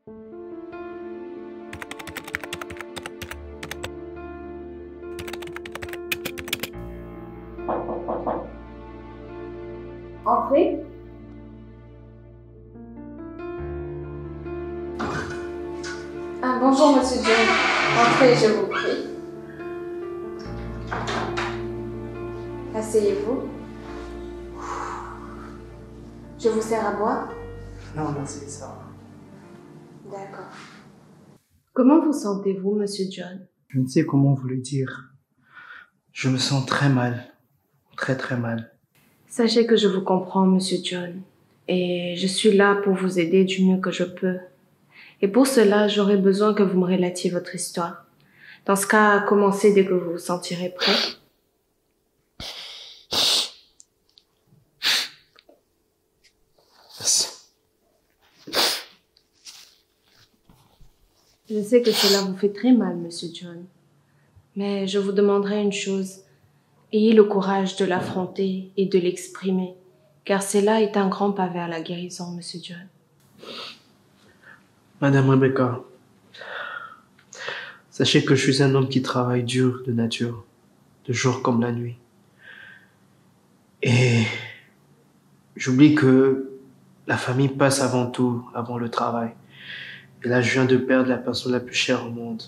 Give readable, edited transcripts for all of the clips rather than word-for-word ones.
Entrez. Ah, bonjour, monsieur John. Entrez, je vous prie. Asseyez-vous. Je vous sers à boire? Non, merci, ça va. D'accord. Comment vous sentez-vous, monsieur John? Je ne sais comment vous le dire. Je me sens très mal. Très, très mal. Sachez que je vous comprends, monsieur John. Et je suis là pour vous aider du mieux que je peux. Et pour cela, j'aurai besoin que vous me relatiez votre histoire. Dans ce cas, commencez dès que vous vous sentirez prêt. Merci. Je sais que cela vous fait très mal, monsieur John. Mais je vous demanderai une chose. Ayez le courage de l'affronter et de l'exprimer, car cela est un grand pas vers la guérison, monsieur John. Madame Rebecca, sachez que je suis un homme qui travaille dur de nature, de jour comme la nuit. Et j'oublie que la famille passe avant tout, avant le travail. Et là, je viens de perdre la personne la plus chère au monde.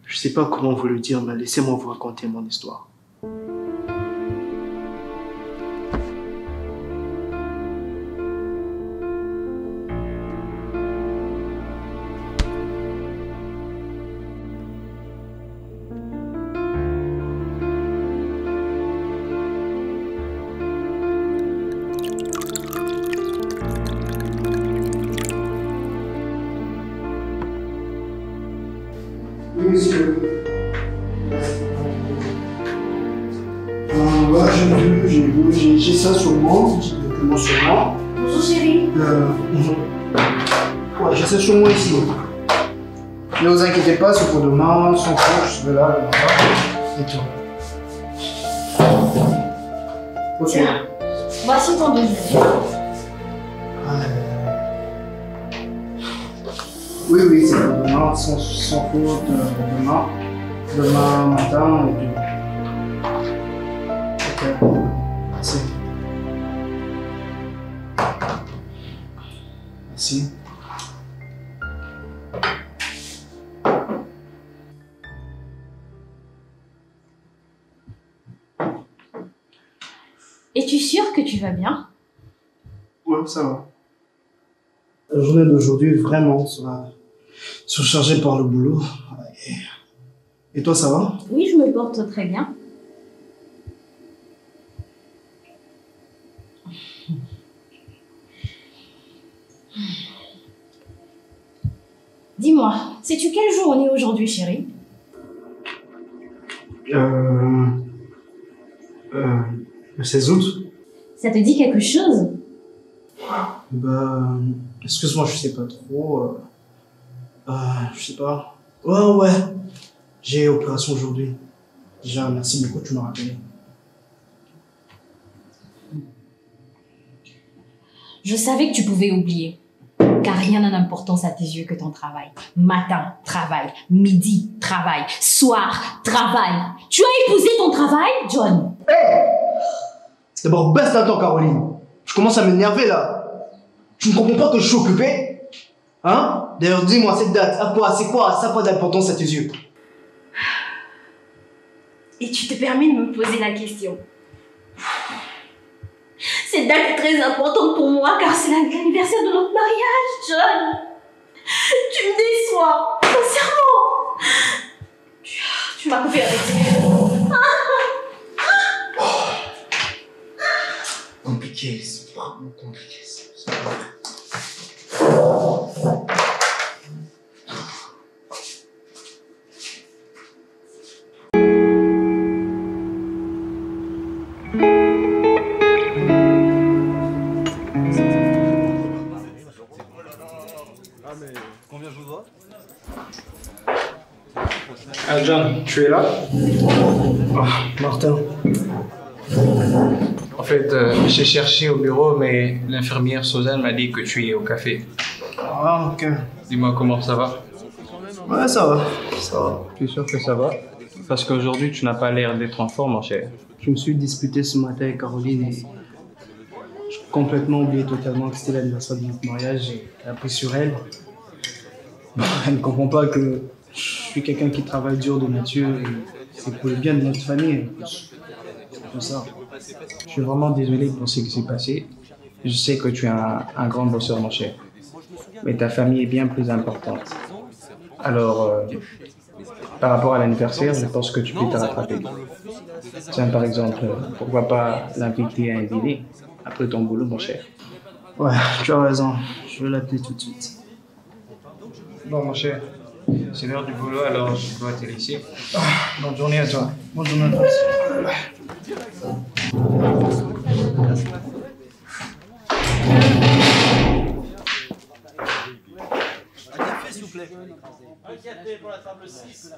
Je sais pas comment vous le dire, mais laissez-moi vous raconter mon histoire. Oui, monsieur. Voilà, j'ai ça sur moi, j'ai des documents sur moi. Bonjour chérie. Ouais, j'ai ça sur moi ici. Ne vous inquiétez pas, c'est pour demain, sans faute, je serai là, et tout. Ok. Tiens, voici ton devis. Oui, oui, c'est pour demain, sans faute, demain matin et tout. Ok, merci. Merci. Es-tu sûr que tu vas bien? Ouais, ça va. La journée d'aujourd'hui, vraiment, sera surchargée par le boulot. Et toi, ça va? Oui, je me porte très bien. Dis-moi, sais-tu quel jour on est aujourd'hui, chérie? Le 16 août? Ça te dit quelque chose? Bah, excuse-moi, je sais pas trop. Je sais pas. Ouais, j'ai opération aujourd'hui. Déjà, merci beaucoup, tu m'as rappelé. Je savais que tu pouvais oublier, car rien n'a d'importance à tes yeux que ton travail. Matin, travail. Midi, travail. Soir, travail. Tu as épousé ton travail, John? Hey! D'abord, baisse d'un temps, Caroline. Je commence à m'énerver, là. Tu ne comprends pas que je suis occupé? Hein? D'ailleurs, dis-moi, cette date, à quoi? C'est quoi? Ça a pas d'importance à tes yeux? Et tu te permets de me poser la question. Cette date est très importante pour moi car c'est l'anniversaire de notre mariage, John. Tu me déçois, sincèrement. Tu m'as coupé avec Compliqué, c'est vraiment compliqué. Ah, John, tu es là? Ah, Martin. En fait, j'ai cherché au bureau, mais l'infirmière Suzanne m'a dit que tu es au café. Ah, ok. Dis-moi comment ça va. Ouais, ça va. Ça va. Tu es sûr que ça va? Parce qu'aujourd'hui, tu n'as pas l'air d'être en forme, mon cher. Je me suis disputé ce matin avec Caroline et j'ai complètement oublié totalement que c'était l'anniversaire de notre mariage et elle a pris sur elle. Elle ne comprend pas que je suis quelqu'un qui travaille dur de nature et c'est pour le bien de notre famille. C'est tout ça. Je suis vraiment désolé pour ce qui s'est passé. Je sais que tu es un grand bosseur, mon cher. Mais ta famille est bien plus importante. Alors, par rapport à l'anniversaire, je pense que tu peux te rattraper. Tiens, par exemple, pourquoi pas l'inviter à un dîner après ton boulot, mon cher? Ouais, tu as raison. Je vais l'appeler tout de suite. Bon, mon cher, c'est l'heure du boulot, alors je dois te laisser. Bonne journée à toi. Bonne journée à toi aussi. S'il vous plaît. Un café pour la table 6.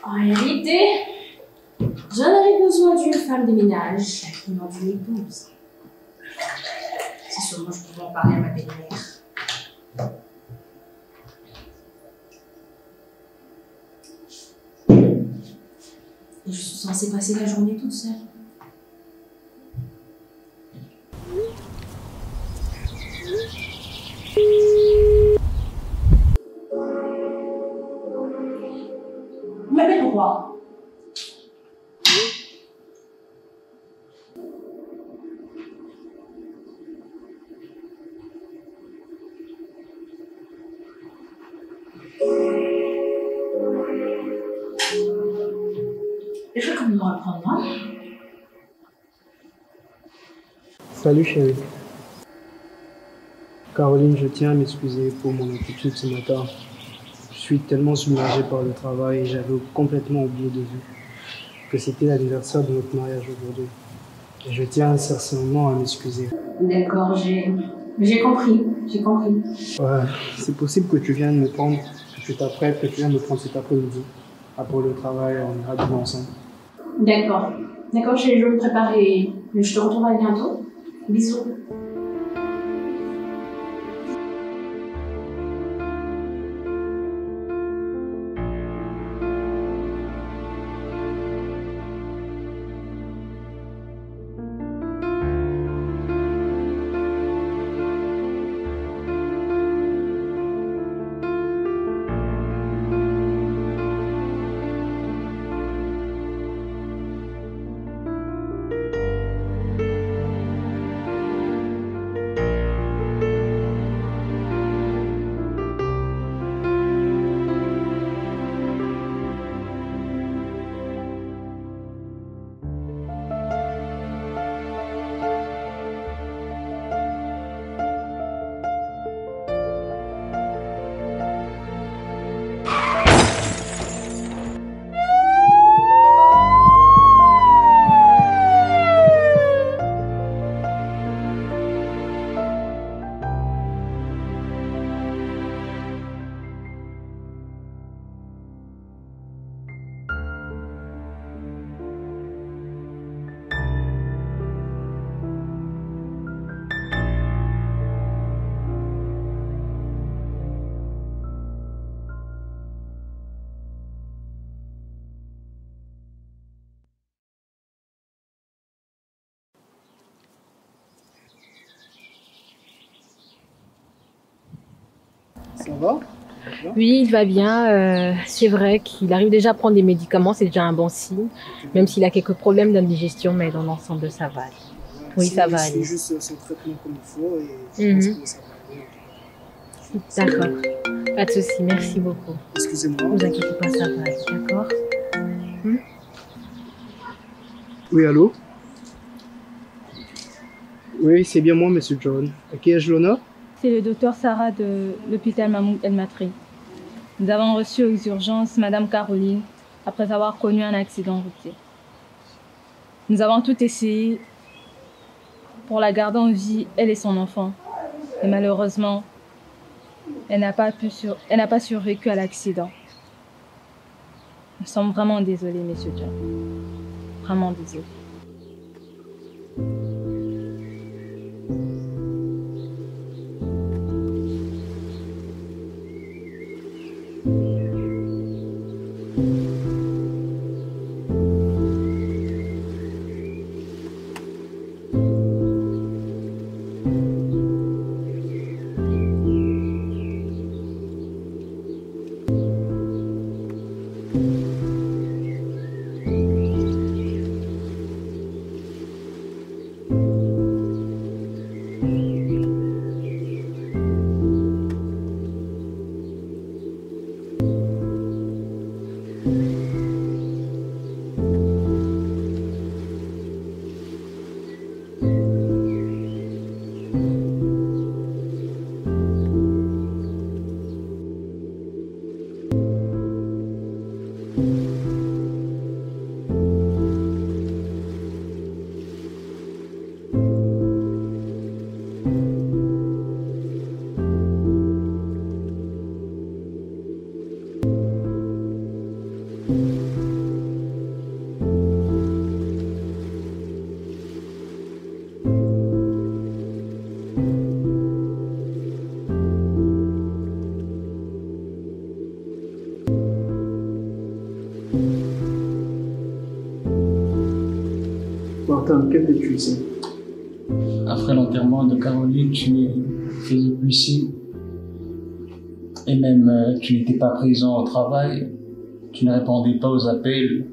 En réalité, j'en aurais besoin d'une femme de ménage qui m'en d'une épouse. Si seulement je pouvais en parler à ma belle-mère. Et je suis censée passer la journée toute seule. Il m'appelle pourquoi? Je vais quand même reprendre, moi. Salut chérie. Caroline, je tiens à m'excuser pour mon attitude ce matin. Je suis tellement submergé par le travail et j'avais complètement oublié de vue que c'était l'anniversaire de notre mariage aujourd'hui. Et je tiens sincèrement à m'excuser. D'accord, j'ai compris, Ouais, c'est possible que tu viennes me prendre, que tu t'apprêtes, que tu viennes me prendre cet après-midi. Après le travail, on ira dîner ensemble. D'accord, je vais me préparer. Je te retrouverai bientôt. Bisous. Ça va? Oui, il va bien. C'est vrai qu'il arrive déjà à prendre des médicaments, c'est déjà un bon signe. Même s'il a quelques problèmes d'indigestion, mais dans l'ensemble, ça va aller. Oui, ça va aller. C'est juste son traitement comme il faut et je pense que ça va aller. D'accord. Pas de souci, merci beaucoup. Excusez-moi. Ne vous inquiétez pas, ça va aller, d'accord? Oui, allô? Oui, c'est bien moi, Monsieur John. À qui ai-je l'honneur? C'est le docteur Sarah de l'hôpital Mahmoud El Matri. Nous avons reçu aux urgences Madame Caroline après avoir connu un accident routier. Nous avons tout essayé pour la garder en vie, elle et son enfant. Et malheureusement, Elle n'a pas survécu à l'accident. Nous sommes vraiment désolés, Monsieur John. Vraiment désolés. Martin, qu'est-ce que tu sais? Après l'enterrement de Caroline, tu faisais plus ici. Et même, tu n'étais pas présent au travail. Tu ne répondais pas aux appels.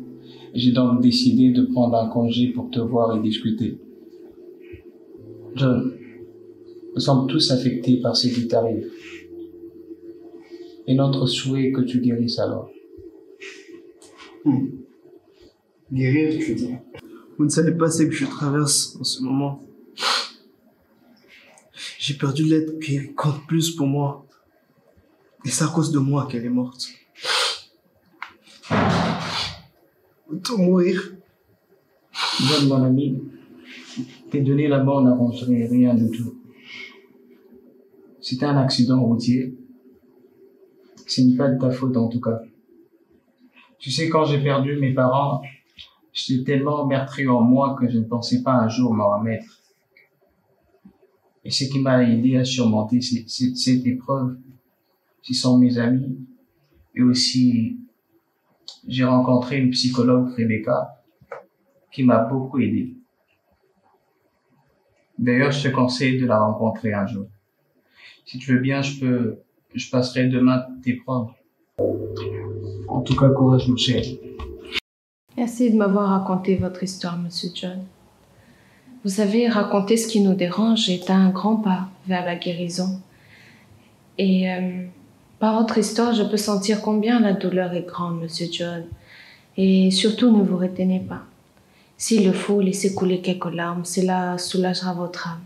J'ai donc décidé de prendre un congé pour te voir et discuter. John, nous sommes tous affectés par ce qui t'arrive. Et notre souhait est que tu guérisses alors. Guérir, tu dis. Vous ne savez pas ce que je traverse en ce moment. J'ai perdu l'être qui compte plus pour moi. Et c'est à cause de moi qu'elle est morte. Autant mourir. John, mon ami, tes données là-bas n'arrangeraient rien du tout. C'était un accident routier. Ce n'est pas de ta faute en tout cas. Tu sais, quand j'ai perdu mes parents, j'étais tellement meurtri en moi que je ne pensais pas un jour m'en remettre. Et ce qui m'a aidé à surmonter cette épreuve, ce sont mes amis. Et aussi, j'ai rencontré une psychologue, Rebecca, qui m'a beaucoup aidé. D'ailleurs, je te conseille de la rencontrer un jour. Si tu veux bien, je passerai demain tes prendre. En tout cas, courage, mon cher. Merci de m'avoir raconté votre histoire, Monsieur John. Vous savez, raconter ce qui nous dérange est un grand pas vers la guérison. Et par votre histoire, je peux sentir combien la douleur est grande, Monsieur John. Et surtout, ne vous retenez pas. S'il le faut, laissez couler quelques larmes. Cela soulagera votre âme.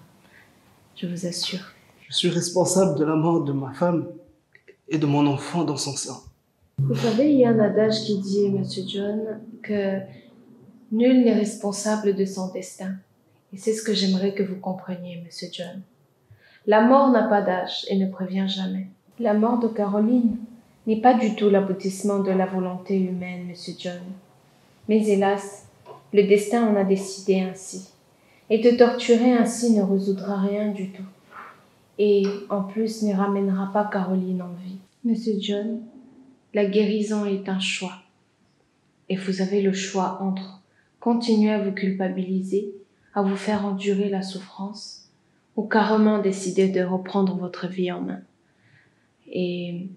Je vous assure. Je suis responsable de la mort de ma femme et de mon enfant dans son sein. Vous savez, il y a un adage qui dit, Monsieur John, que nul n'est responsable de son destin. Et c'est ce que j'aimerais que vous compreniez, Monsieur John. La mort n'a pas d'âge et ne prévient jamais. La mort de Caroline n'est pas du tout l'aboutissement de la volonté humaine, Monsieur John. Mais hélas, le destin en a décidé ainsi. Et te torturer ainsi ne résoudra rien du tout. Et en plus ne ramènera pas Caroline en vie. Monsieur John, la guérison est un choix. Et vous avez le choix entre continuer à vous culpabiliser, à vous faire endurer la souffrance, ou carrément décider de reprendre votre vie en main. Et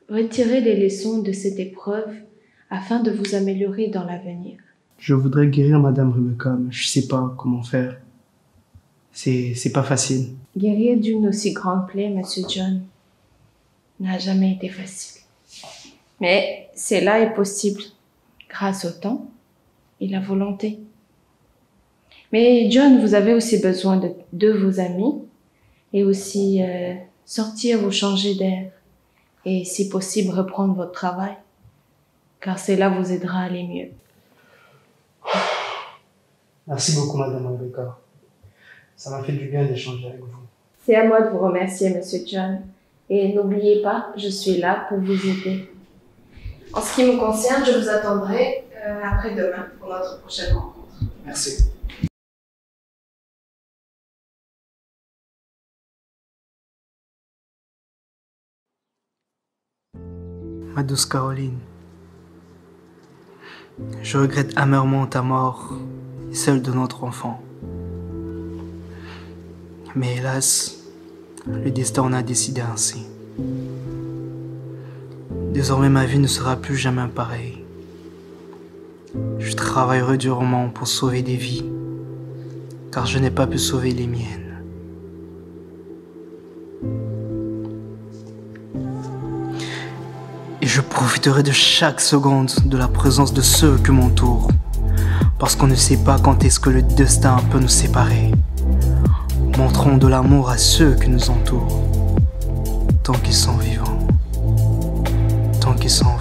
retirer les leçons de cette épreuve afin de vous améliorer dans l'avenir. Je voudrais guérir Madame Rebecca, mais je sais pas comment faire. C'est pas facile. Guérir d'une aussi grande plaie, Monsieur John, n'a jamais été facile. Mais cela est possible grâce au temps et la volonté. Mais John, vous avez aussi besoin de vos amis et aussi sortir, vous changer d'air et si possible reprendre votre travail, car cela vous aidera à aller mieux. Merci beaucoup, Madame Rebecca. Ça m'a fait du bien d'échanger avec vous. C'est à moi de vous remercier, Monsieur John. Et n'oubliez pas, je suis là pour vous aider. En ce qui me concerne, je vous attendrai après-demain pour notre prochaine rencontre. Merci. Ma douce Caroline, je regrette amèrement ta mort et celle de notre enfant. Mais hélas, le destin en a décidé ainsi. Désormais, ma vie ne sera plus jamais pareille. Je travaillerai durement pour sauver des vies, car je n'ai pas pu sauver les miennes. Et je profiterai de chaque seconde de la présence de ceux qui m'entourent, parce qu'on ne sait pas quand est-ce que le destin peut nous séparer. Montrons de l'amour à ceux qui nous entourent, tant qu'ils sont vivants, tant qu'ils sont